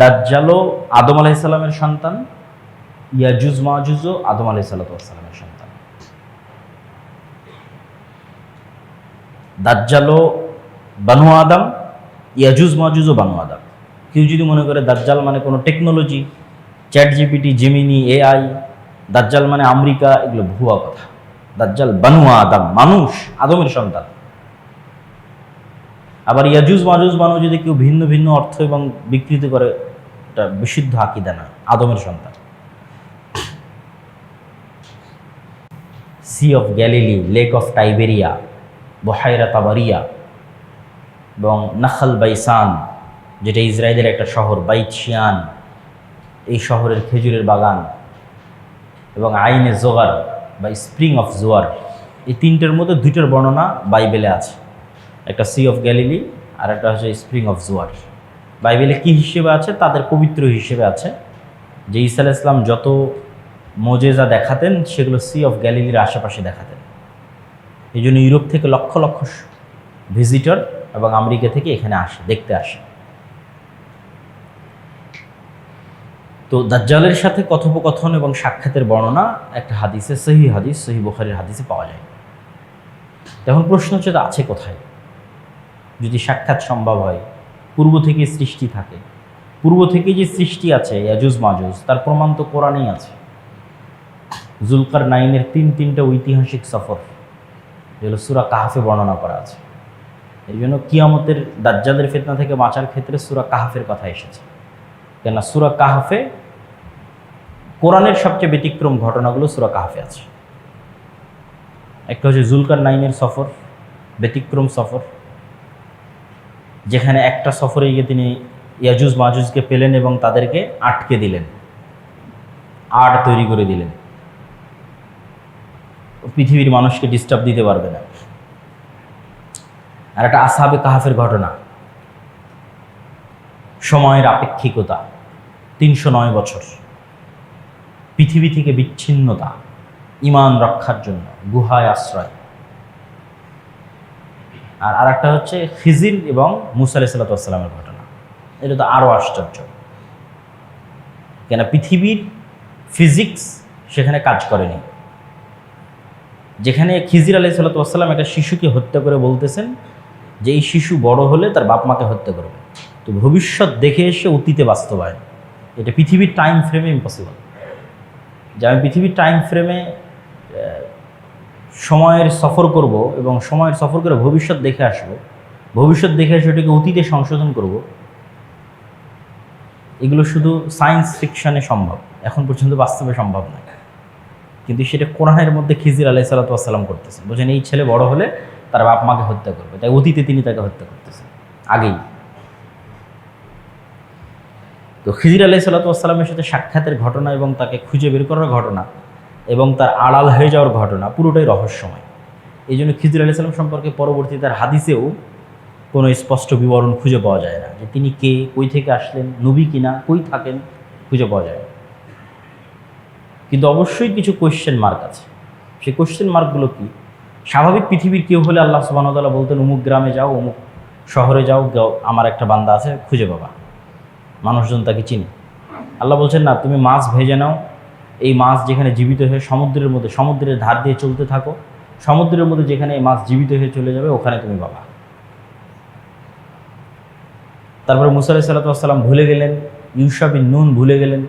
দাজ্জালও আদম আলাইহিস সালামের সন্তান, ইয়াজুজ মাজুজও আদম আলাইহিস সালামের সন্তান। দাজ্জালও বানু আদম, ইয়াজুজ মাজুজও বানু আদম। কেউ যদি মনে করে দাজ্জাল মানে কোনো technology, chat GPT, Gemini, AI, দাজ্জাল মানে আমেরিকা, এগুলো ভুয়া কথা। দাজ্জাল বানু আদম, মানুষ, আদমের সন্তান। আবার ইয়াজুজ মাজুজ বানু যদি কেউ ভিন্ন ভিন্ন অর্থ এবং বিকৃতি করে, এটা বিশুদ্ধ আকীদা না, আদমের সন্তান। Sea of Galilee, Lake of Tiberias, বহাইরা তাবারিয়া এবং নাখাল বাইসান, যেটা ইসরায়েলের একটা শহর, বাইত শিয়ান, এই শহরের খেজুরের বাগান, এবং আইনে জোগার বা স্প্রিং অফ জোয়ার, এই তিনটের মধ্যে দুইটার বর্ণনা বাইবেলে আছে। একটা সি অফ গ্যালিলি আর একটা হচ্ছে স্প্রিং অফ জোয়ার। বাইবেলে কি হিসেবে আছে? তাদের পবিত্র হিসেবে আছে, যে ঈসা আলাইহিস সালাম যত মোজেজা দেখাতেন সেগুলো সি অফ গ্যালিলির আশেপাশে দেখাতেন। এই জন্য ইউরোপ থেকে লক্ষ লক্ষ ভিজিটর এবং আমেরিকা থেকে এখানে আসে, দেখতে আসে। তো দাজ্জালের সাথে কথোপকথন এবং সাক্ষাতের বর্ণনা একটা হাদিসে, সহিহ হাদিস, সহিহ বুখারীর হাদিসে পাওয়া যায়। এখন প্রশ্ন হচ্ছে, আছে কোথায়? যদি সাক্ষাৎ সম্ভব হয়, পূর্ব থেকে সৃষ্টি থাকে, পূর্ব থেকে যে সৃষ্টি আছে ইয়াজুজ মাজুজ, তার প্রমাণ তো কোরআনেই আছে। যুলকারনাইনের তিনটা ঐতিহাসিক সফর, যেগুলো সূরা কাহফে বর্ণনা করা আছে। এই জন্য কিয়ামতের দাজ্জালের ফিতনা থেকে বাঁচার ক্ষেত্রে সূরা কাহফের কথা এসেছে। কেননা সূরা কাহফে, কোরআনের সবচেয়ে ব্যতিক্রম ঘটনাগুলো সূরা কাহফে আছে। একটা হচ্ছে যুলকারনাইনের সফর, ব্যতিক্রম সফর, যেখানে একটা সফরে গিয়ে তিনি ইয়াজুজ মাজুজকে পেলেন এবং তাদেরকে আটকে দিলেন, আড় তৈরি করে দিলেন, পৃথিবীর মানুষকে ডিস্টার্ব দিতে পারবে না। আর একটা আসহাবে কাহফের ঘটনা, সময়ের আপেক্ষিকতা, 309 বছর পৃথিবী থেকে বিচ্ছিন্নতা, ঈমান রক্ষার জন্য গুহায় আশ্রয়। আর আরেকটা হচ্ছে খিজির এবং মুসা আলাইহিস সালামের ঘটনা। এটা তো আরও আশ্চর্য, কেন পৃথিবীর ফিজিক্স সেখানে কাজ করেনি। যেখানে খিজির আলাইহিস সালাম একটা শিশুকে হত্যা করে বলতেছেন যে এই শিশু বড় হলে তার বাপ মাকে হত্যা করবে, তো ভবিষ্যৎ দেখে এসে অতীতে বাস্তবায়ন। এটা পৃথিবীর টাইম ফ্রেমে ইম্পসিবল, যে আমি পৃথিবীর টাইম ফ্রেমে সময়ের সফর করব এবং সময়ের সফর করে ভবিষ্যৎ দেখে আসবো, ভবিষ্যৎ দেখে এসে ওটাকে অতীতে সংশোধন করব। এগুলো শুধু সায়েন্স ফিকশনে সম্ভব, এখন পর্যন্ত বাস্তবে সম্ভব নয়। কিন্তু সেটা কোরআনের মধ্যে খিজির আলাইহিস সালাম করতেছেন। বলছেন এই ছেলে বড় হলে তার বাপ মাকে হত্যা করবে, তাই অতীতে তিনি তাকে হত্যা করতেছেন আগেই। তো খিজির আলাইহিস সালামের সাথে সাক্ষাতের ঘটনা এবং তাকে খুঁজে বের করার ঘটনা এবং তার আড়াল হয়ে যাওয়ার ঘটনা পুরোটাই রহস্যময়। এই জন্য খিজির আলাইহিস সালাম সম্পর্কে পরবর্তীতে তার হাদিসেও কোনো স্পষ্ট বিবরণ খুঁজে পাওয়া যায় না, যে তিনি কে, কই থেকে আসলেন, নবী কিনা, কই থাকেন, খুঁজে পাওয়া যায় না। কিন্তু অবশ্যই কিছু কোয়েশ্চেন মার্ক আছে। সেই কোয়েশ্চেন মার্কগুলো কি? স্বাভাবিক পৃথিবীর কেউ হলে আল্লাহ সুবহানাহু ওয়া তাআলা বলতেন অমুক গ্রামে যাও, অমুক শহরে যাও, আমার একটা বান্দা আছে, খুঁজে পাবা, মানুষজন তাকে চিনে। আল্লাহ বলছেন না, তুমি মাছ ভেজে নাও, এই মাছ যেখানে জীবিত হয়ে সমুদ্রের মধ্যে, সমুদ্রের ধার দিয়ে চলতে থাকো, সমুদ্রের মধ্যে যেখানে এই মাছ জীবিত হয়ে চলে যাবে ওখানে তুমি পাবা। তারপরে মুসা আলাইহিস সালাম ভুলে গেলেন, ইউশা বিন নুন ভুলে গেলেন।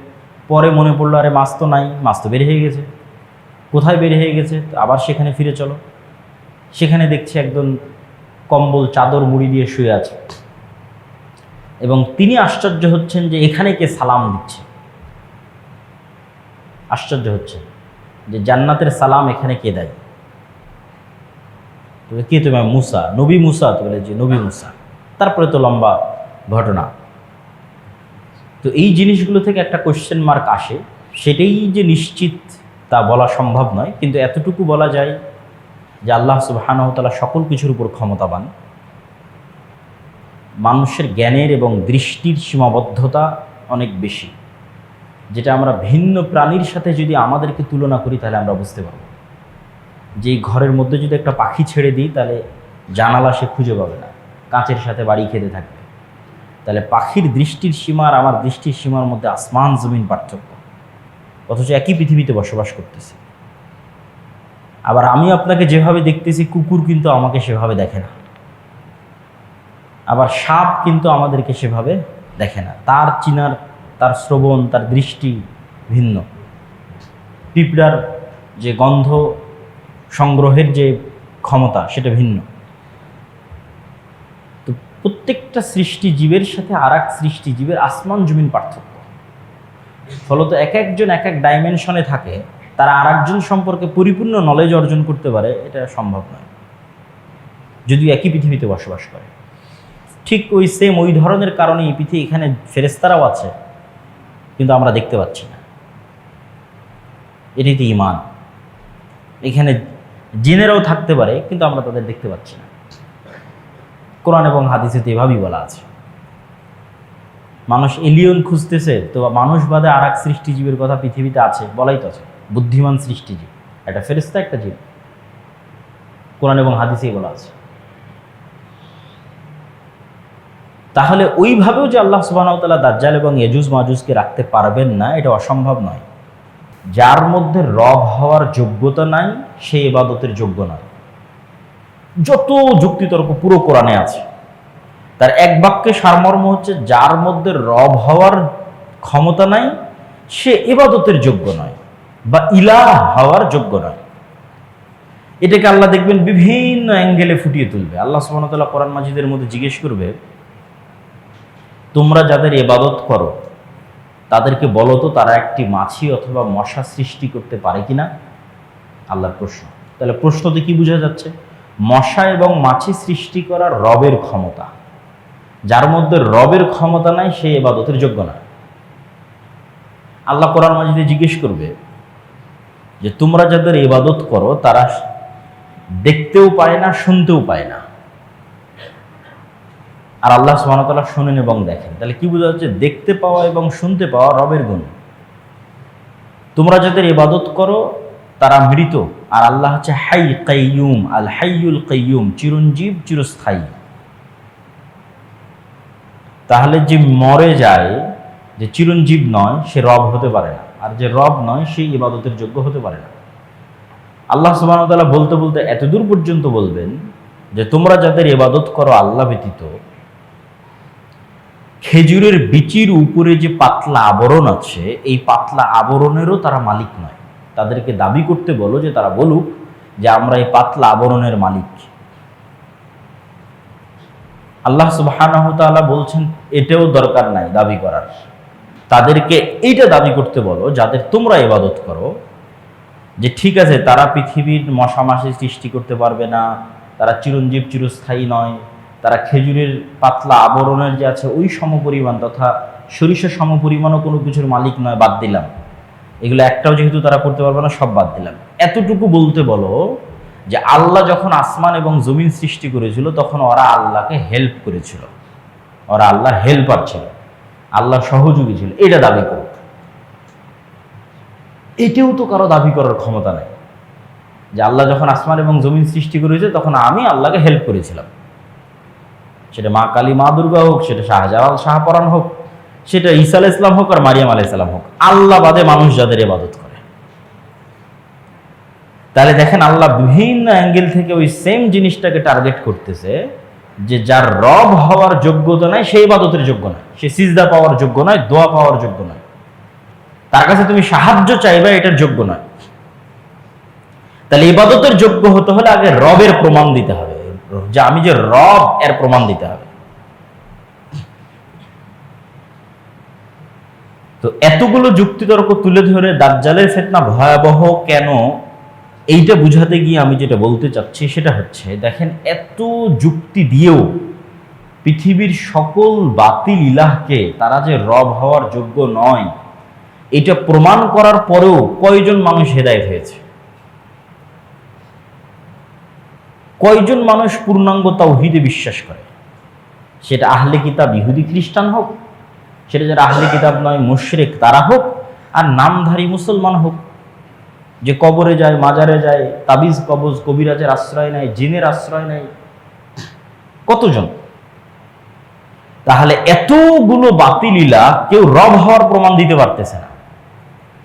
পরে মনে পড়লো, আরে মাছ তো নাই, মাছ তো বের হয়ে গেছে। কোথায় বের হয়ে গেছে? আবার সেখানে ফিরে চলো। সেখানে দেখছি একজন কম্বল, চাদর, মুড়ি দিয়ে শুয়ে আছে এবং তিনি আশ্চর্য হচ্ছেন যে এখানে কে সালাম দিচ্ছে। আশ্চর্য হচ্ছে যে জান্নাতের সালাম এখানে কে দেয়। কে তুমি? মুসা, নবী মুসা। তো বলে যে নবী মুসা। তারপরে তো লম্বা ঘটনা। তো এই জিনিসগুলো থেকে একটা কোয়েশ্চেন মার্ক আসে, সেটাই যে নিশ্চিত তা বলা সম্ভব নয়, কিন্তু এতটুকু বলা যায় যে আল্লাহ সুবহানাহু ওয়া তাআলা সকল কিছুর উপর ক্ষমতাবান। মানুষের জ্ঞানের এবং দৃষ্টির সীমাবদ্ধতা অনেক বেশি, যেটা আমরা ভিন্ন প্রাণীর সাথে যদি আমাদেরকে তুলনা করি তাহলে আমরা বুঝতে পারব যে এই ঘরের মধ্যে যদি একটা পাখি ছেড়ে দিই তাহলে জানালা সে খুঁজে পাবে না, কাঁচের সাথে বাড়ি খেতে থাকবে। তাহলে পাখির দৃষ্টির সীমা আর আমার দৃষ্টির সীমার মধ্যে আসমান জমিন পার্থক্য, অথচ একই পৃথিবীতে বসবাস করতেছি। আবার আমি আপনাকে যেভাবে দেখতেছি, কুকুর কিন্তু আমাকে সেভাবে দেখে না, আবার সাপ কিন্তু আমাদেরকে সেভাবে দেখে না। তার চিনার, তার শ্রবণ, তার দৃষ্টি ভিন্ন। পিঁপড়ার যে গন্ধ সংগ্রহের যে ক্ষমতা সেটা ভিন্ন। তো প্রত্যেকটা সৃষ্টিজীবের সাথে আর এক সৃষ্টিজীবের আসমান জমিন পার্থক্য। ফলত এক একজন এক এক ডাইমেনশনে থাকে, তারা আর একজন সম্পর্কে পরিপূর্ণ নলেজ অর্জন করতে পারে, এটা সম্ভব নয় যদিও একই পৃথিবীতে বসবাস করে। ঠিক ওই ধরনের কারণে এই পৃথিবী, এখানে ফেরেশতারাও আছে কিন্তু আমরা দেখতে পাচ্ছি না। এটাই তো ঈমান। এখানে জিনেরাও থাকতে পারে কিন্তু আমরা তাদের দেখতে পাচ্ছি না। কোরআন এবং হাদিসে তো এভাবেই বলা আছে। মানুষ এলিয়ন খুঁজতেছে, তো মানুষ বাদে আর এক সৃষ্টিজীবের কথা পৃথিবীতে আছে, বলাই তো আছে। বুদ্ধিমান সৃষ্টিজীব, একটা ফেরেশতা, একটা জীব, কোরআন এবং হাদিসেই বলা আছে। তাহলে ওইভাবেও যে আল্লাহ সুবহানাহু ওয়া তাআলা দাজ্জাল এবং ইয়াজুজ মাজুজকে রাখতে পারবেন না, এটা অসম্ভব নয়। যার মধ্যে রব হওয়ার যোগ্যতা নাই, সে ইবাদতের যোগ্য নয়। যত যুক্তিতর্ক পুরো কোরআনে আছে, তার এক বাক্যে সারমর্ম হচ্ছে, যার মধ্যে রব হওয়ার ক্ষমতা নাই সে ইবাদতের যোগ্য নয় বা ইলাহ হওয়ার যোগ্য নয়। এটাকে আল্লাহ দেখবেন বিভিন্ন অ্যাঙ্গেলে ফুটিয়ে তুলবে। আল্লাহ সুবহানাহু ওয়া তাআলা কোরআন মাজিদের মধ্যে জিজ্ঞেস করবে, তোমরা যাদের ইবাদত করো তাদেরকে বলো তো তারা একটি মাছি অথবা মশা সৃষ্টি করতে পারে কিনা? আল্লাহর প্রশ্ন। তাহলে প্রশ্নতে কি বোঝা যাচ্ছে? মশা এবং মাছি সৃষ্টি করার রবের ক্ষমতা। যার মধ্যে রবের ক্ষমতা নাই সে ইবাদতের যোগ্য নয়। আল্লাহ কোরআন মাজিদে জিজ্ঞেস করবে যে তোমরা যাদের ইবাদত করো তারা দেখতেও পায় না, শুনতেও পায় না, আর আল্লাহ সুবহানাহু ওয়া তাআলা শুনেন এবং দেখেন। তাহলে কি বোঝা যাচ্ছে? দেখতে পাওয়া এবং শুনতে পাওয়া রবের গুণ। তোমরা যাদের ইবাদত করো তারা মৃত, আর আল্লাহ হচ্ছে হাই কাইয়ুম, আল হাইয়ুল কাইয়ুম, চিরঞ্জীব, চিরস্থায়ী। তাহলে যে মরে যায়, যে চিরঞ্জীব নয়, সে রব হতে পারে না, আর যে রব নয় সে ইবাদতের যোগ্য হতে পারে না। আল্লাহ সুবহানাহু ওয়া তাআলা বলতে বলতে এতদূর পর্যন্ত বলবেন যে তোমরা যাদের ইবাদত করো আল্লাহ ব্যতীত, খেজুরের বিচির উপরে যে পাতলা আবরণ আছে, এই পাতলা আবরণেরও তারা মালিক নয়। তাদেরকে দাবি করতে বলো যে তারা বলুক যে আমরা এই পাতলা আবরণের মালিক। আল্লাহ সুবহানাহু ওয়া তাআলা বলছেন এটাও দরকার নাই দাবি করার। তাদেরকে এইটা দাবি করতে বলো যাদের তোমরা ইবাদত করো, যে ঠিক আছে তারা পৃথিবীর মশামাছি সৃষ্টি করতে পারবে না, তারা চিরঞ্জীব, চিরস্থায়ী নয়, তারা খেজুরের পাতলা আবরণের যে আছে ওই সমপরিমাণ তথা সরিষা সমপরিমাণও কোনো কিছুর মালিক নয়, বাদ দিলাম। এগুলো একটাও যেহেতু তারা করতে পারবে না, সব বাদ দিলাম। এতটুকু বলতে বলো যে আল্লাহ যখন আসমান এবং জমিন সৃষ্টি করেছিল তখন ওরা আল্লাহকে হেল্প করেছিল, ওরা আল্লাহর হেল্পার ছিল, আল্লাহ সহযোগী ছিল, এটা দাবি করো। এটাও তো কারো দাবি করার ক্ষমতা নেই যে আল্লাহ যখন আসমান এবং জমিন সৃষ্টি করেছে তখন আমি আল্লাহকে হেল্প করেছিলাম। সেটা মা কালী, মা দুর্গা হোক, সেটা শাহজালাল, শাহপরাণ হোক, সেটা ঈসা আলাইহিস সালাম হোক আর মারিয়াম আলাইহিস সালাম হোক, আল্লাহ বাদে মানুষ যাদের ইবাদত করে। তাহলে দেখেন আল্লাহ বিভিন্ন অ্যাঙ্গেল থেকে ওই সেম জিনিসটাকে টার্গেট করতেছে যে যার রব হওয়ার যোগ্যতা নাই সে ইবাদতের যোগ্য নয়, সে সিজদা পাওয়ার যোগ্য নয়, দোয়া পাওয়ার যোগ্য নয়, তার কাছে তুমি সাহায্য চাইবে এটার যোগ্য নয়। তাহলে ইবাদতের যোগ্য হতে হলে আগে রবের প্রমাণ দিতে হবে, যে আমি যে রব এর প্রমাণ দিতে হবে। তো এতগুলো যুক্তিতর্ক তুলে ধরে দাজ্জালের ফিতনা ভয়াবহ কেন, এইটা বুঝাতে গিয়ে আমি যেটা বলতে চাচ্ছি সেটা হচ্ছে, দেখেন এত যুক্তি দিয়েও পৃথিবীর সকল বাতিল ইলাহকে তারা যে রব হওয়ার যোগ্য নয়, এটা প্রমাণ করার পরেও কয়জন মানুষ হেদায়েত হয়েছে? কয়জন মানুষ পূর্ণাঙ্গ তাওহীদে বিশ্বাস করে? সেটা আহলে কিতাব ইহুদি খ্রিস্টান হোক, সেটা যারা আহলে কিতাব নয় মুশরিক তারা হোক, আর নামধারী মুসলমান হোক, যে কবরে যায়, মাজারে যায়, তাবিজ কবজ কবিরাজের আশ্রয় নেয়, জিনের আশ্রয় নেয়, কতজন? তাহলে এতগুলো বাতিলীলা কেউ রব হওয়ার প্রমাণ দিতে পারতেছে না,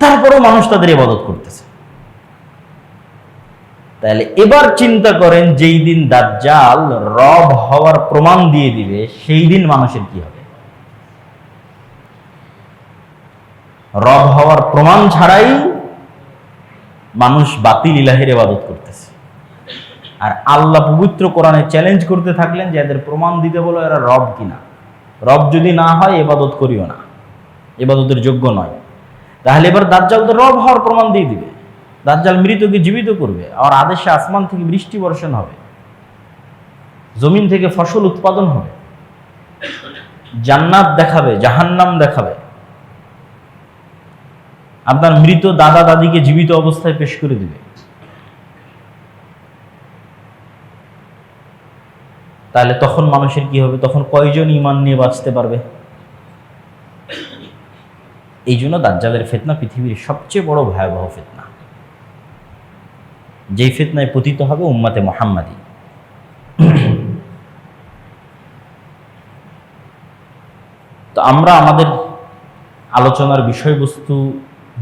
তারপরেও মানুষ তাদের ইবাদত করতেছে। তাহলে এবার চিন্তা করেন, যেই দিন দাজ্জাল রব হওয়ার প্রমাণ দিয়ে দিবে সেই দিন মানুষের কি হবে? রব হওয়ার প্রমাণ ছাড়াই মানুষ বাতিল ইলাহের ইবাদত করতেছে। আর আল্লাহ পবিত্র কোরআনে চ্যালেঞ্জ করতে থাকলেন যে এদের প্রমাণ দিতে বলো এরা রব কিনা। রব যদি না হয় ইবাদত করিও না, ইবাদতের যোগ্য নয়। তাহলে এবার দাজ্জাল তো রব হওয়ার প্রমাণ দিয়ে দিবে। দাজ্জাল মৃতকে জীবিত করবে, আর আদেশে আসমান থেকে বৃষ্টি বর্ষণ হবে, জমিন থেকে ফসল উৎপাদন হবে, জান্নাত দেখাবে, জাহান্নাম দেখাবে, আপনার মৃত দাদা দাদিকে জীবিত অবস্থায় পেশ করে দিবে। তাহলে তখন মানুষের কি হবে? তখন কয়জন ঈমান নিয়ে বাঁচতে পারবে? এই জন্য দাজ্জালের ফিতনা পৃথিবীর সবচেয়ে বড় ভয়াবহ ফিতনা, যেই ফিতনায় পতিত হবে উম্মতে মুহাম্মাদী। তো আমরা আমাদের আলোচনার বিষয়বস্তু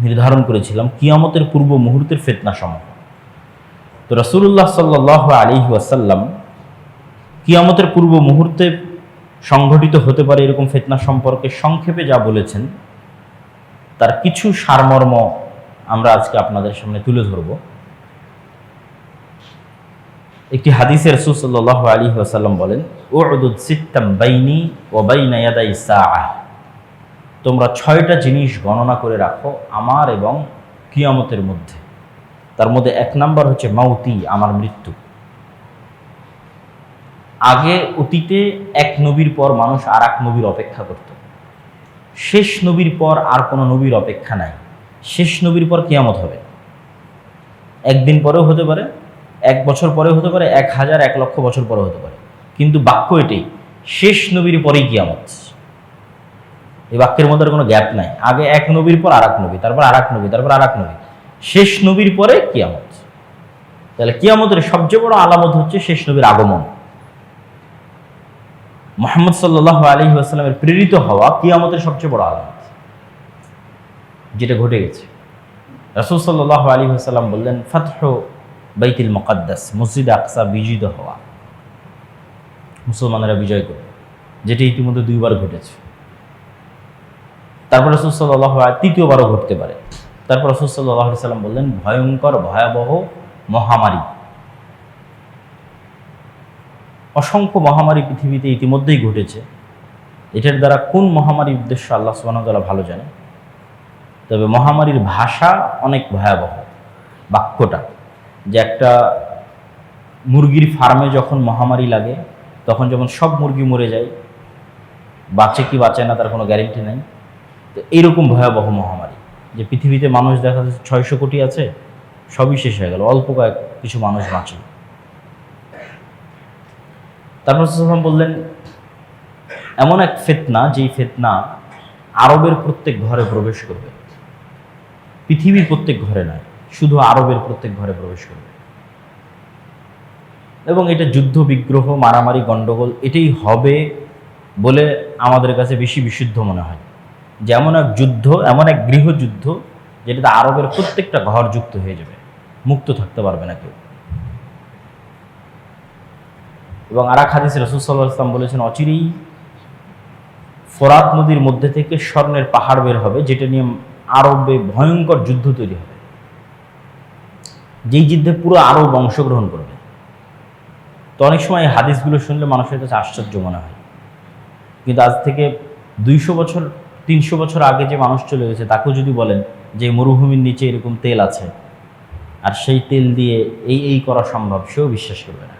নির্ধারণ করেছিলাম কিয়ামতের পূর্ব মুহূর্তের ফিতনা সমূহ। তো রাসূলুল্লাহ সাল্লাল্লাহু আলাইহি ওয়াসাল্লাম কিয়ামতের পূর্ব মুহূর্তে সংঘটিত হতে পারে এরকম ফিতনা সম্পর্কে সংক্ষেপে যা বলেছেন তার কিছু সারমর্ম আমরা আজকে আপনাদের সামনে তুলে ধরব। একটি হাদিসে রাসূল সাল্লাল্লাহু আলাইহি ওয়াসাল্লাম বলেন, উ'দুদ সিত্তাম বাইনি ওয়া বাইনা ইয়াদাই সাআহ, তোমরা 6টা জিনিস গণনা করে রাখো আমার এবং কিয়ামতের মধ্যে। তার মধ্যে 1 নাম্বার হচ্ছে মাউতি, আমার মৃত্যু। আগে অতীতে এক নবীর পর মানুষ আর এক নবীর অপেক্ষা করত, শেষ নবীর পর আর কোনো নবীর অপেক্ষা নাই। শেষ নবীর পর কিয়ামত হবে, একদিন পরেও হতে পারে, 1 বছর পরেও হতে পারে, 1000 1 লক্ষ বছর পরেও হতে পারে, কিন্তু বাক্য এটাই, শেষ নবীর পরেই কিয়ামত। এই বাক্যের মধ্যে কোনো গ্যাপ নাই। আগে এক নবীর পর আর এক নবী, তারপর আর এক নবী, তারপর আর এক নবী, শেষ নবীর পরে কিয়ামত। তাহলে কিয়ামতের সবচেয়ে বড় আলামত হচ্ছে শেষ নবীর আগমন। মুহাম্মদ সাল্লাল্লাহু আলাইহি ওয়াসাল্লামের প্রেরিত হওয়া কিয়ামতের সবচেয়ে বড় আলামত, যেটা ঘটে গেছে। রাসূল সাল্লাল্লাহু আলাইহি ওয়াসাল্লাম বললেন, ফাতহু বাইতুল মুকাদ্দাস, মসজিদ আকসা বিজয় হওয়া, মুসলমানেরা বিজয় করবে, যেটা ইতিমধ্যে 2 বার ঘটেছে। তারপর রাসূল সাল্লাল্লাহু আলাইহি, 3য়বারও ঘটতে পারে। তারপর রাসূল সাল্লাল্লাহু আলাইহি সাল্লাম বললেন, ভয়ঙ্কর ভয়াবহ মহামারী। অসংখ্য মহামারী পৃথিবীতে ইতিমধ্যেই ঘটেছে। এটার দ্বারা কোন মহামারীর উদ্দেশ্য আল্লাহ সুবহানাহু ওয়া তাআলা ভালো জানে। তবে মহামারীর ভাষা অনেক ভয়াবহ। বাক্যটা যে একটা মুরগির ফার্মে যখন মহামারী লাগে, তখন যখন সব মুরগি মরে যায়, বাঁচে কি বাঁচে না তার কোনো গ্যারেন্টি নাই। তো এইরকম ভয়াবহ মহামারী, যে পৃথিবীতে মানুষ দেখা যাচ্ছে 600 কোটি আছে, সবই শেষ হয়ে গেল, অল্প কিছু মানুষ বাঁচে। তারপর সাল্লাল্লাহু বললেন, এমন এক ফিতনা, যেই ফিতনা আরবের প্রত্যেক ঘরে প্রবেশ করবে, পৃথিবীর প্রত্যেক ঘরে নয়, শুধু আরবের প্রত্যেক ঘরে প্রবেশ করবে। এবং এটা যুদ্ধ বিগ্রহ, মারামারি, গণ্ডগোল এটাই হবে বলে আমাদের কাছে বেশি বিশুদ্ধ মনে হয়। যে এমন এক যুদ্ধ, এমন এক গৃহযুদ্ধ যেটাতে আরবের প্রত্যেকটা ঘর যুক্ত হয়ে যাবে, মুক্ত থাকতে পারবে না কেউ। এবং আর এক হাদিসে রাসূল সাল্লাল্লাহু আলাইহি ওয়াসাল্লাম বলেছেন, অচিরেই ফোরাত নদীর মধ্যে থেকে স্বর্ণের পাহাড় বের হবে, যেটা নিয়ে আরবে ভয়ঙ্কর যুদ্ধ তৈরি হবে, যেই যুদ্ধে পুরো আরব অংশগ্রহণ করবে। তো অনেক সময় এই হাদিসগুলো শুনলে মানুষের কাছে আশ্চর্য মনে হয়, কিন্তু আজ থেকে 200 বছর 300 বছর আগে যে মানুষ চলে গেছে, তাকেও যদি বলেন যে মরুভূমির নিচে এরকম তেল আছে আর সেই তেল দিয়ে এই করা সম্ভব, সেও বিশ্বাস করবে না।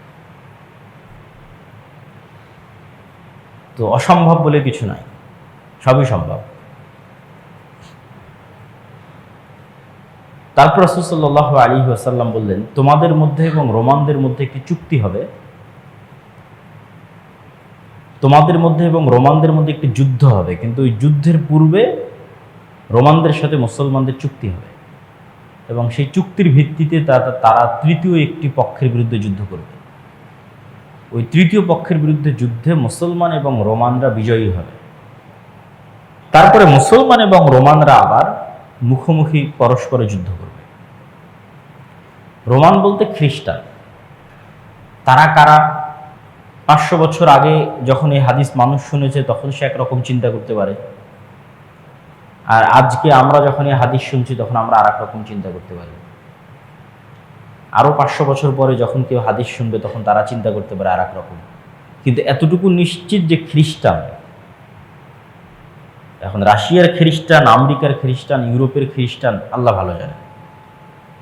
তো অসম্ভব বলে কিছু নাই, সবই সম্ভব। তারপর রাসূল সাল্লাল্লাহু আলাইহি ওয়াসাল্লাম বললেন, তোমাদের মধ্যে এবং রোমানদের মধ্যে একটি চুক্তি হবে, তোমাদের মধ্যে এবং রোমানদের মধ্যে একটি যুদ্ধ হবে, কিন্তু ওই যুদ্ধের পূর্বে রোমানদের সাথে মুসলমানদের চুক্তি হবে, এবং সেই চুক্তির ভিত্তিতে তারা তৃতীয় একটি পক্ষের বিরুদ্ধে যুদ্ধ করবে। ওই তৃতীয় পক্ষের বিরুদ্ধে যুদ্ধে মুসলমান এবং রোমানরা বিজয়ী হবে। তারপরে মুসলমান এবং রোমানরা আবার মুখোমুখি পরস্পরে যুদ্ধ করবে। রোমান বলতে খ্রিস্টান। তারা কারা? 500 বছর আগে যখন এই হাদিস মানুষ শুনেছে তখন সে একরকম চিন্তা করতে পারে, আর আজকে আমরা যখন এই হাদিস শুনছি তখন আমরা আর এক রকম চিন্তা করতে পারি। আরও 500 বছর পরে যখন কেউ হাদিস শুনবে তখন তারা চিন্তা করতে পারে আর এক রকম। কিন্তু এতটুকু নিশ্চিত যে খ্রিস্টান, এখন রাশিয়ার খ্রিস্টান, আমেরিকার খ্রিস্টান, ইউরোপের খ্রিস্টান আল্লাহ ভালো জানে,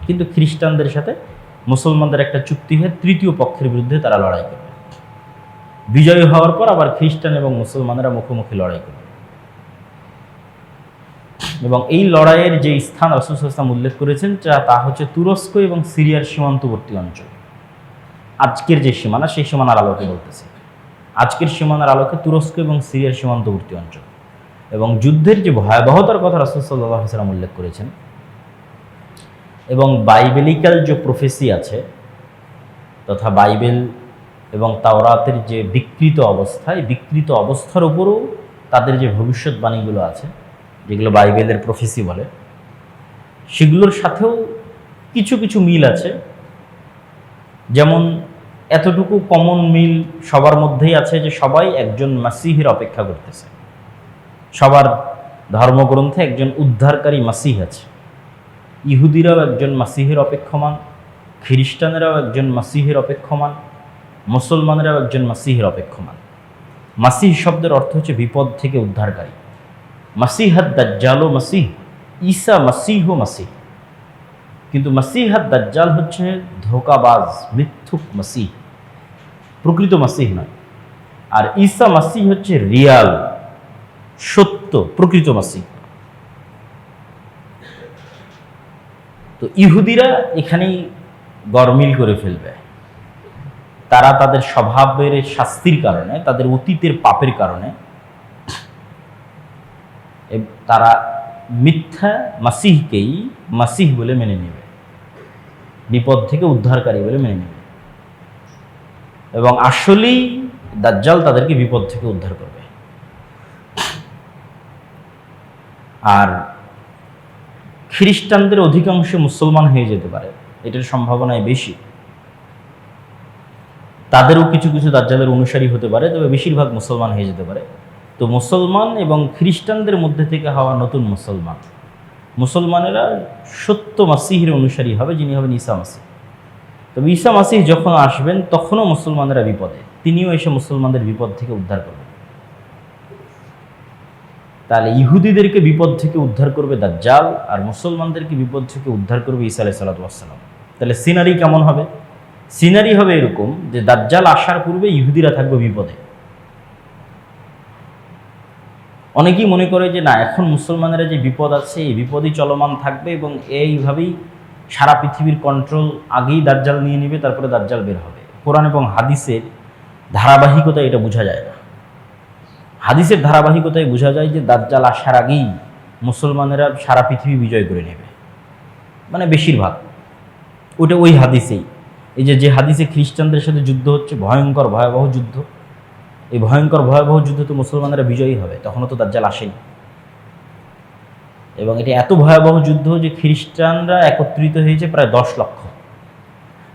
কিন্তু খ্রিস্টানদের সাথে মুসলমানদের একটা চুক্তি হয়ে তৃতীয় পক্ষের বিরুদ্ধে তারা লড়াই করবে। বিজয়ী হওয়ার পর আবার খ্রিস্টান এবং মুসলমানেরা মুখোমুখি লড়াই করবে। এবং এই লড়াইয়ের যে স্থান রাসূল সাল্লাল্লাহু আলাইহি ওয়াসাল্লাম উল্লেখ করেছেন তা হচ্ছে তুরস্ক এবং সিরিয়ার সীমান্তবর্তী অঞ্চল। আজকের যে সীমানা, সেই সীমানার আলোকে বলতেছে। আজকের সীমানার আলোকে তুরস্ক এবং সিরিয়ার সীমান্তবর্তী অঞ্চল। এবং যুদ্ধের যে ভয়াবহতার কথা রাসূল সাল্লাল্লাহু আলাইহি ওয়াসাল্লাম উল্লেখ করেছেন, এবং বাইবেলিক্যাল যে প্রফেসি আছে তথা বাইবেল এবং তাওরাতের যে বিকৃত অবস্থা, এই বিকৃত অবস্থার উপরও তাদের যে ভবিষ্যৎবাণীগুলো আছে, যেগুলো বাইবেলের প্রফেসি বলে, সেগুলোর সাথেও কিছু কিছু মিল আছে। যেমন এতটুকু কমন মিল সবার মধ্যেই আছে যে সবাই একজন মাসিহের অপেক্ষা করতেছে। সবার ধর্মগ্রন্থে একজন উদ্ধারকারী মাসিহ আছে। ইহুদিরাও একজন মাসিহের অপেক্ষমান, খ্রিস্টানেরাও একজন মাসিহের অপেক্ষমান, মুসলমানেরাও একজন মাসিহের অপেক্ষমান। মাসিহ শব্দের অর্থ হচ্ছে বিপদ থেকে উদ্ধারকারী। মাসিহাদ দাজ্জাল ও মাসিহ, ঈসা মাসিহ ও মাসিহ। কিন্তু মাসিহাদ দাজ্জাল হচ্ছে ধোঁকাবাজ, মিথ্যুক মাসিহ, প্রকৃত মাসিহ নয়। আর ঈসা মাসিহ হচ্ছে রিয়াল, সত্য, প্রকৃত মাসিহ। তো ইহুদিরা এখানেই গরমিল করে ফেলবে। তারা তাদের স্বভাবের শাস্তির কারণে, তাদের অতীতের পাপের কারণে তারা মিথ্যা মাসিহকেই মাসিহ বলে মেনে নেবে, বিপদ থেকে উদ্ধারকারী বলে মেনে নেবে। এবং আসলেই দাজ্জাল তাদেরকে বিপদ থেকে উদ্ধার করবে। আর খ্রিস্টানদের অধিকাংশ মুসলমান হয়ে যেতে পারে, এটার সম্ভাবনাই বেশি। তাদেরও কিছু কিছু দাজ্জালের অনুসারী হতে পারে, তবে বেশিরভাগ মুসলমান হয়ে যেতে পারে। তো মুসলমান এবং খ্রিস্টানদের মধ্যে থেকে হওয়া নতুন মুসলমান, মুসলমানেরা সত্য মাসিহের অনুসারী হবে, যিনি হবেন ঈসা মাসিহ। তবে ঈসা মাসিহ যখন আসবেন তখনও মুসলমানেরা বিপদে, তিনিও এসে মুসলমানদের বিপদ থেকে উদ্ধার করবেন। তাহলে ইহুদিদেরকে বিপদ থেকে উদ্ধার করবে দাজ্জাল, আর মুসলমানদেরকে বিপদ থেকে উদ্ধার করবে ঈসা আলাইহিস সালাতু ওয়াস সালাম। তাহলে সিনারি কেমন হবে? সিনারি হবে এরকম যে দাজ্জাল আসার পূর্বে ইহুদিরা থাকবে বিপদে। অনেকেই মনে করে যে না, এখন মুসলমানেরা যে বিপদ আছে এই বিপদই চলমান থাকবে এবং এইভাবেই সারা পৃথিবীর কন্ট্রোল আগেই দাজ্জাল নিয়ে নেবে, তারপরে দাজ্জাল বের হবে। কোরআন এবং হাদিসের ধারাবাহিকতা এটা বোঝা যায় না। হাদিসের ধারাবাহিকতায় বোঝা যায় যে দাজ্জাল আসার আগেই মুসলমানেরা সারা পৃথিবী বিজয় করে নেবে, মানে বেশিরভাগ। ওটা ওই হাদিসেই, এই যে হাদিসে খ্রিস্টানদের সাথে যুদ্ধ হচ্ছে, ভয়ঙ্কর ভয়াবহ যুদ্ধ, এই ভয়ঙ্কর ভয়াবহ যুদ্ধে তো মুসলমানেরা বিজয়ী হবে, তখনও তো দাজ্জাল আসেনি। এবং এটা এত ভয়াবহ যুদ্ধ যে খ্রিস্টানরা একত্রিত হয়েছে প্রায় 10 লক্ষ।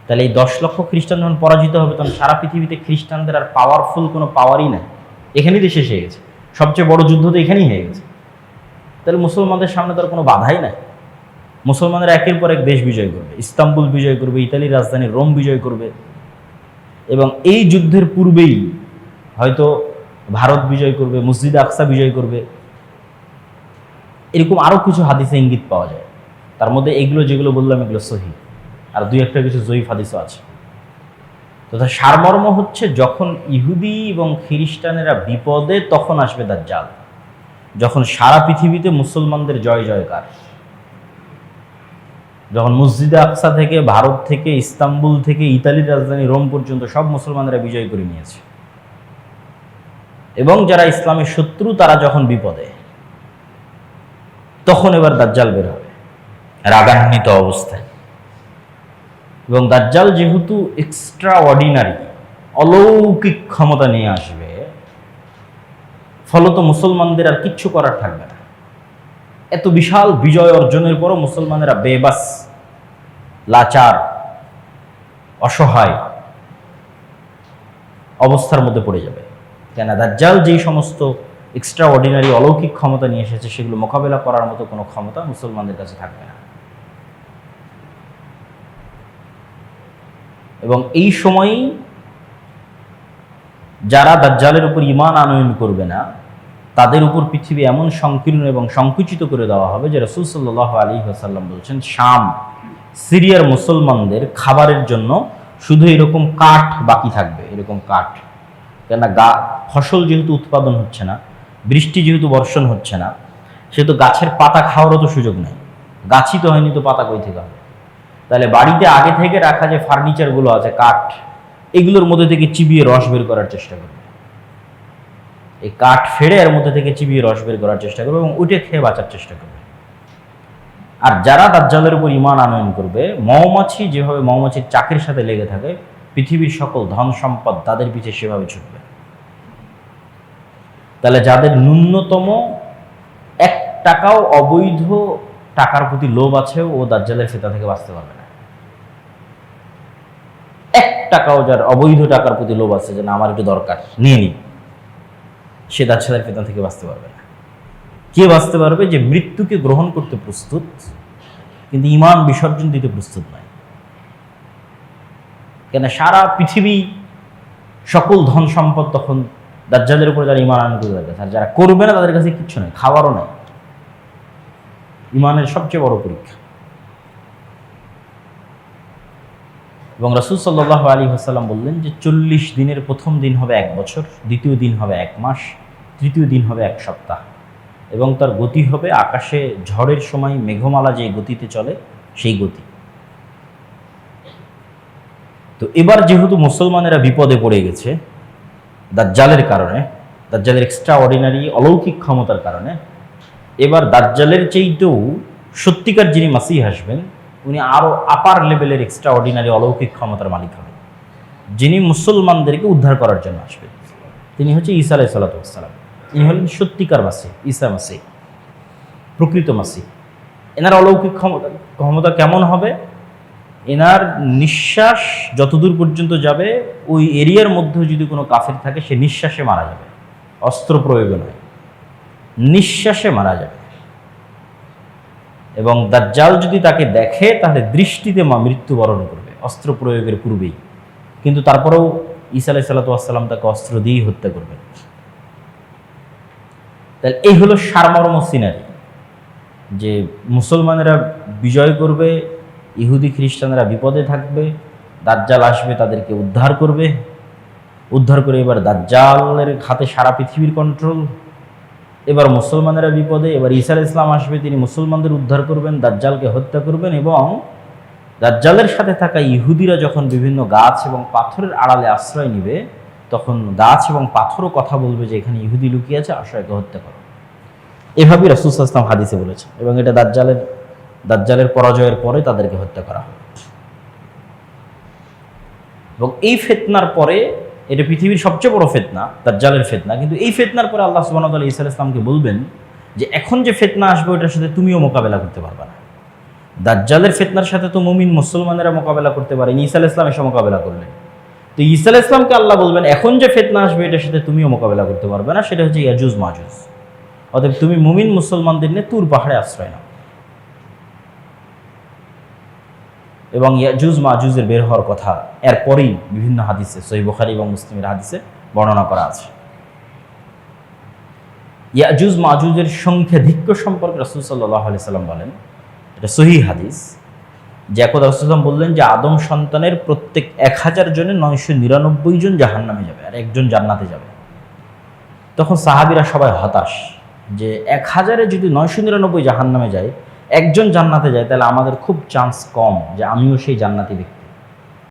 তাহলে এই 10 লক্ষ খ্রিস্টান যখন পরাজিত হবে তখন সারা পৃথিবীতে খ্রিস্টানদের আর পাওয়ারফুল কোনো পাওয়ারই নাই, এখানেই তো শেষ হয়ে গেছে। সবচেয়ে বড় যুদ্ধ তো এখানেই হয়ে গেছে। তাহলে মুসলমানদের সামনে তার কোনো বাধাই নাই। মুসলমানরা একের পর এক দেশ বিজয় করবে, ইস্তাম্বুল বিজয় করবে, ইতালির রাজধানী রোম বিজয় করবে। এবং এই যুদ্ধের পূর্বেই হয়তো ভারত বিজয় করবে, মসজিদে আকসা বিজয় করবে, এরকম আরও কিছু হাদিসে ইঙ্গিত পাওয়া যায়। তার মধ্যে এগুলো যেগুলো বললাম এগুলো সহি, আর দুই একটা কিছু জয়ীফ হাদিসও আছে। তথা সারমর্ম হচ্ছে যখন ইহুদি এবং খ্রিস্টানেরা বিপদে তখন আসবে দাজ্জাল, যখন সারা পৃথিবীতে মুসলমানদের জয় জয়কার, যখন মসজিদে আকসা থেকে, ভারত থেকে, ইস্তাম্বুল থেকে, ইতালির রাজধানী রোম পর্যন্ত সব মুসলমানেরা বিজয় করে নিয়েছে, এবং যারা ইসলামের শত্রু তারা যখন বিপদে, তখন এবার দাজ্জাল বের হবে রাগান্বিত অবস্থায়। এবং দাজ্জাল যেহেতু এক্সট্রা অর্ডিনারি, অলৌকিক ক্ষমতা নিয়ে আসবে, ফলত মুসলমানদের আর কিচ্ছু করার থাকবে না। এত বিশাল বিজয় অর্জনের পরও মুসলমানেরা বেবাস, লাচার, অসহায় অবস্থার মধ্যে পড়ে যাবে। কেন? দাজ্জাল যেই সমস্ত এক্সট্রা অর্ডিনারি অলৌকিক ক্ষমতা নিয়ে এসেছে, সেগুলো মোকাবেলা করার মতো কোনো ক্ষমতা মুসলমানদের কাছে থাকবে না। এবং এই সময়ই যারা দাজ্জালের উপর ঈমান আনয়ন করবে না, তাদের উপর পৃথিবী এমন সংকীর্ণ এবং সংকুচিত করে দেওয়া হবে যে রাসূল সাল্লাল্লাহু আলাইহি ওয়াসাল্লাম বলছেন, শাম, সিরিয়ার মুসলমানদের খাবারের জন্য শুধু এরকম কাঠ বাকি থাকবে, এরকম কাঠ। কেননা ফসল যেহেতু উৎপাদন হচ্ছে না, বৃষ্টি যেহেতু বর্ষণ হচ্ছে না, সেহেতু গাছের পাতা খাওয়ারও তো সুযোগ নেই। গাছই তো হয়নি, তো পাতা কই থেকে হবে? তাহলে বাড়িতে আগে থেকে রাখা যে ফার্নিচারগুলো আছে, কাঠ, এগুলোর মধ্যে থেকে চিবিয়ে রস বের করার চেষ্টা করবে। এই কাঠ ফেড়ে এর মধ্যে থেকে চিবিয়ে রস বের করার চেষ্টা করবে এবং উঠে খেয়ে বাঁচার চেষ্টা করবে। আর যারা দাজ্জালের উপর ঈমান আনয়ন করবে, মৌমাছি যেভাবে মৌমাছির চাকের সাথে লেগে থাকে, পৃথিবীর সকল ধন সম্পদ তাদের পিছে সেভাবে ছুটবে। তাহলে যাদের ন্যূনতম 1 টাকাও অবৈধ টাকার প্রতি লোভ আছে, ও দাজ্জালের ফিতনা থেকে বাঁচতে পারবে না। 1 টাকাও যার অবৈধ টাকার প্রতি লোভ আছে, যে না আমার একটু দরকার, নিয়ে নিই, সে দাজ্জালের ফিতনা থেকে বাঁচতে পারবে না। কে বাঁচতে পারবে? যে মৃত্যুকে গ্রহণ করতে প্রস্তুত, কিন্তু ঈমান বিসর্জন দিতে প্রস্তুত নয়। কেন? সারা পৃথিবী সকল ধন সম্পদ তখন দাজ্জালের উপরে যারা ঈমান আনয়ন করবে, আর যারা করবে না তাদের কাছে কিচ্ছু নেই, খাওয়ারও নেই। ঈমানের সবচেয়ে বড় পরীক্ষা। এবং রাসূল সাল্লাল্লাহু আলাইহি ওয়াসাল্লাম বললেন যে 40 দিনের প্রথম দিন হবে 1 বছর, দ্বিতীয় দিন হবে 1 মাস, তৃতীয় দিন হবে 1 সপ্তাহ, এবং তার গতি হবে আকাশে ঝড়ের সময় মেঘমালা যে গতিতে চলে সেই গতি। তো এবার যেহেতু মুসলমানেরা বিপদে পড়ে গেছে দাজ্জালের কারণে, দাজ্জালের এক্সট্রা অর্ডিনারি অলৌকিক ক্ষমতার কারণে, এবার দাজ্জালের চেয়েও সত্যিকার যিনি মাসিহ আসবেন, উনি আরও আপার লেভেলের এক্সট্রা অর্ডিনারি অলৌকিক ক্ষমতার মালিক হবেন, যিনি মুসলমানদেরকে উদ্ধার করার জন্য আসবেন। তিনি হচ্ছে ঈসা আলাইহিস সালাম। ইনি হলেন সত্যিকার মাসিহ, ঈসা মাসিহ, প্রকৃত মাসিহ। এনার অলৌকিক ক্ষমতা কেমন হবে? এনার নিঃশ্বাস যতদূর পর্যন্ত যাবে, ওই এরিয়ার মধ্যে যদি কোনো কাফের থাকে, সে নিঃশ্বাসে মারা যাবে, অস্ত্র প্রয়োগে নয়, নিঃশ্বাসে মারা যাবে। এবং দাজ্জাল যদি তাকে দেখে, তাহলে দৃষ্টিতে মৃত্যুবরণ করবে, অস্ত্র প্রয়োগের পূর্বেই। কিন্তু তারপরেও ঈসা আলাইহিস সালাম তাকে অস্ত্র দিয়েই হত্যা করবেন। তাহলে এই হলো সারমর্ম সিনারি, যে মুসলমানেরা বিজয় করবে, ইহুদি খ্রিস্টানরা বিপদে থাকবে, দাজ্জাল আসবে তাদেরকে উদ্ধার করবে, উদ্ধার করে এবার দাজ্জালের হাতে সারা পৃথিবীর কন্ট্রোল। এবার মুসলমানেরা বিপদে, এবার ঈসা আলাইহিস সালাম আসবে, তিনি মুসলমানদের উদ্ধার করবেন, দাজ্জালকে হত্যা করবেন। এবং দাজ্জালের সাথে থাকা ইহুদিরা যখন বিভিন্ন গাছ এবং পাথরের আড়ালে আশ্রয় নিবে, তখন গাছ এবং পাথরও কথা বলবে যে এখানে ইহুদি লুকিয়ে আছে, আসো একে হত্যা করো। এভাবেই রাসূল সাল্লাল্লাহু আলাইহি ওয়াসাল্লাম হাদিসে বলেছেন। এবং এটা দাজ্জালের পরাজয়ের পরে তাদেরকে হত্যা করা হবে। এবং এই ফিতনার পরে, এটা পৃথিবীর সবচেয়ে বড় ফিতনা, দাজ্জালের ফিতনা, কিন্তু এই ফিতনার পরে আল্লাহ সুবহানাহু ওয়া তাআলা ঈসা আলাইহিস সালামকে বলবেন যে এখন যে ফিতনা আসবে, ওটার সাথে তুমিও মোকাবেলা করতে পারবে না। দাজ্জালের ফিতনার সাথে তো মুমিন মুসলমানেরা মোকাবেলা করতে পারেনি, ঈসা আলাইহিস সালাম এসে মোকাবেলা করলেন। তো ঈসা আলাইহিস সালামকে আল্লাহ বলবেন, এখন যে ফিতনা আসবে, এটার সাথে তুমিও মোকাবেলা করতে পারবে না, সেটা হচ্ছে ইয়াজুজ মাজুজ। অতএব তুমি মুমিন মুসলমানদের নিয়ে তুর পাহাড়ে আশ্রয় নাও। এবং ইয়াজুজ মাজুজের বের হওয়ার কথা এরপরেই বিভিন্ন হাদিসে, সহিহ বুখারী এবং মুসলিমের হাদিসে বর্ণনা করা আছে। ইয়াজুজ মাজুজের সংখ্যাধিক্য সম্পর্কে রাসূল সাল্লাল্লাহু আলাইহি সাল্লাম বলেন, এটা সহিহ হাদিস, যে একদা রাসূল সাল্লাল্লাহু বললেন যে আদম সন্তানের প্রত্যেক 1000 জনে 999 জন জাহান্নামে যাবে আর একজন জান্নাতে যাবে। তখন সাহাবীরা সবাই হতাশ, যে 1000-এ যদি 999 জাহান্নামে যায়, একজন জান্নাতে যায়, তাহলে আমাদের খুব চান্স কম যে আমিও সেই জান্নাতি ব্যক্তি।